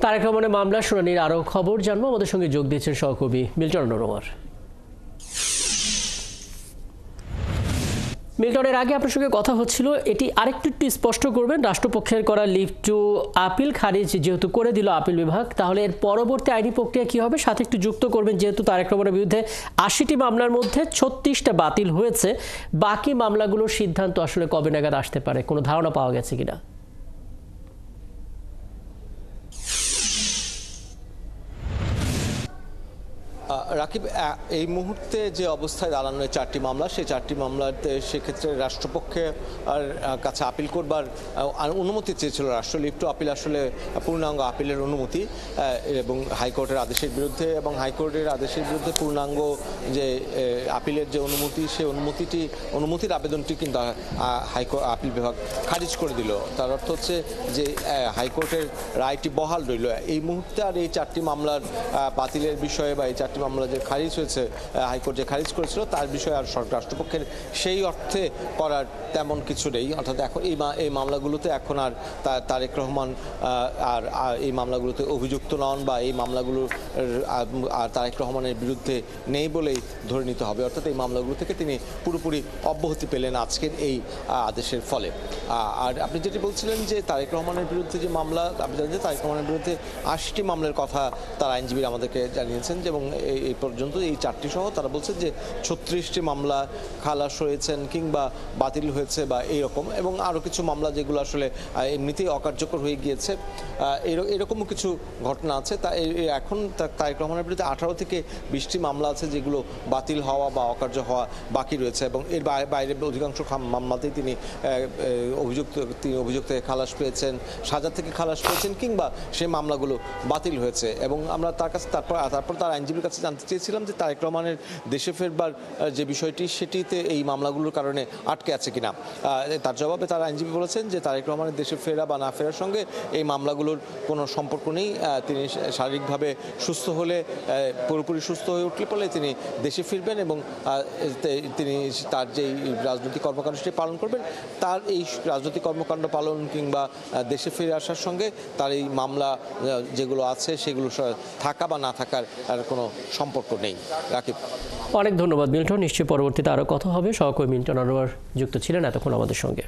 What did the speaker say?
তারেক রহমানের মামলা শুনানির আরও খবর জানবো। আমাদের সঙ্গে যোগ দিয়েছেন সহকবি মিল্টন নরওয়ার। মিল্টনের আগে আপনার সঙ্গে কথা হচ্ছিল, এটি আরেকটু স্পষ্ট করবেন। রাষ্ট্রপক্ষের করা লিভ টু আপিল খারিজ যেহেতু করে দিল আপিল বিভাগ, তাহলে এর পরবর্তী আইনি প্রক্রিয়া কী হবে? সাথে একটু যুক্ত করবেন, যেহেতু তারেক রহমানের বিরুদ্ধে ৮০টি মামলার মধ্যে ৩৬টা বাতিল হয়েছে, বাকি মামলাগুলোর সিদ্ধান্ত আসলে কবে নাগাদ আসতে পারে, কোনো ধারণা পাওয়া গেছে কিনা? রাকিব, এই মুহূর্তে যে অবস্থায় দাঁড়ানো 4টি মামলা, সেই 4টি মামলাতে সেক্ষেত্রে রাষ্ট্রপক্ষের কাছে আপিল করবার অনুমতি চেয়েছিল রাষ্ট্র। লিভ টু আপিল আসলে পূর্ণাঙ্গ আপিলের অনুমতি, এবং হাইকোর্টের আদেশের বিরুদ্ধে এবং হাইকোর্টের আদেশের বিরুদ্ধে পূর্ণাঙ্গ যে আপিলের যে অনুমতি, সেই অনুমতির আবেদনটি কিন্তু আপিল বিভাগ খারিজ করে দিল। তার অর্থ হচ্ছে যে হাইকোর্টের রায়টি বহাল রইল। এই মুহূর্তে আর এই 4টি মামলার বাতিলের বিষয়ে বা এই 4টি মামলা যে খারিজ হয়েছে, হাইকোর্ট যে খারিজ করেছিল তার বিষয়ে আর রাষ্ট্রপক্ষের সেই অর্থে করার তেমন কিছু নেই। অর্থাৎ এখন এই মামলাগুলোতে এখন আর তারেক রহমান আর এই মামলাগুলোতে অভিযুক্ত নন, বা এই মামলাগুলো আর তারেক রহমানের বিরুদ্ধে নেই বলেই ধরে নিতে হবে। অর্থাৎ এই মামলাগুলো থেকে তিনি পুরোপুরি অব্যাহতি পেলেন আজকের এই আদেশের ফলে। আর আপনি যেটি বলছিলেন যে তারেক রহমানের বিরুদ্ধে যে মামলা, আপনি জানেন যে তারেক রহমানের বিরুদ্ধে 80টি মামলার কথা তার আইনজীবীরা আমাদেরকে জানিয়েছেন, এবং এই পর্যন্ত এই 4টি সহ তারা বলছে যে 36টি মামলা খালাস হয়েছেন কিংবা বাতিল হয়েছে বা এইরকম, এবং আরও কিছু মামলা যেগুলো আসলে এমনিতেই অকার্যকর হয়ে গিয়েছে, এরকমও কিছু ঘটনা আছে। তা এখন তারেক রহমানের বিরুদ্ধে 18 থেকে 20টি মামলা আছে যেগুলো বাতিল হওয়া বা অকার্য হওয়া বাকি রয়েছে, এবং এর বাইরে অধিকাংশ মামলাতেই তিনি অভিযুক্ত থেকে খালাস পেয়েছেন, সাজা থেকে খালাস পেয়েছেন, কিংবা সেই মামলাগুলো বাতিল হয়েছে। এবং আমরা তার কাছে তারপর তার আইনজীবীর কাছে জানতে চেয়েছিলাম যে তারেক রহমানের দেশে ফেরবার যে বিষয়টি, সেটিতে এই মামলাগুলোর কারণে আটকে আছে কিনা। তার জবাবে তার আইনজীবী বলেছেন যে তারেক রহমানের দেশে ফেরা বা না ফেরার সঙ্গে এই মামলাগুলোর কোনো সম্পর্ক নেই। তিনি শারীরিকভাবে সুস্থ হলে, পুরোপুরি সুস্থ হয়ে উঠলে পরে তিনি দেশে ফিরবেন, এবং তিনি তার যেই রাজনৈতিক কর্মকাণ্ডটি পালন করবেন, তার এই রাজনৈতিক কর্মকাণ্ড পালন কিংবা দেশে ফিরে আসার সঙ্গে তার এই মামলা যেগুলো আছে সেগুলো থাকা বা না থাকার আর কোনো সম্পর্ক নেই। রাকিব, অনেক ধন্যবাদ মিল্টন। নিশ্চয়ই পরবর্তীতে আরও কথা হবে। সহকর্মী মিল্টন নরওয়ার যুক্ত ছিলেন এতক্ষণ আমাদের সঙ্গে।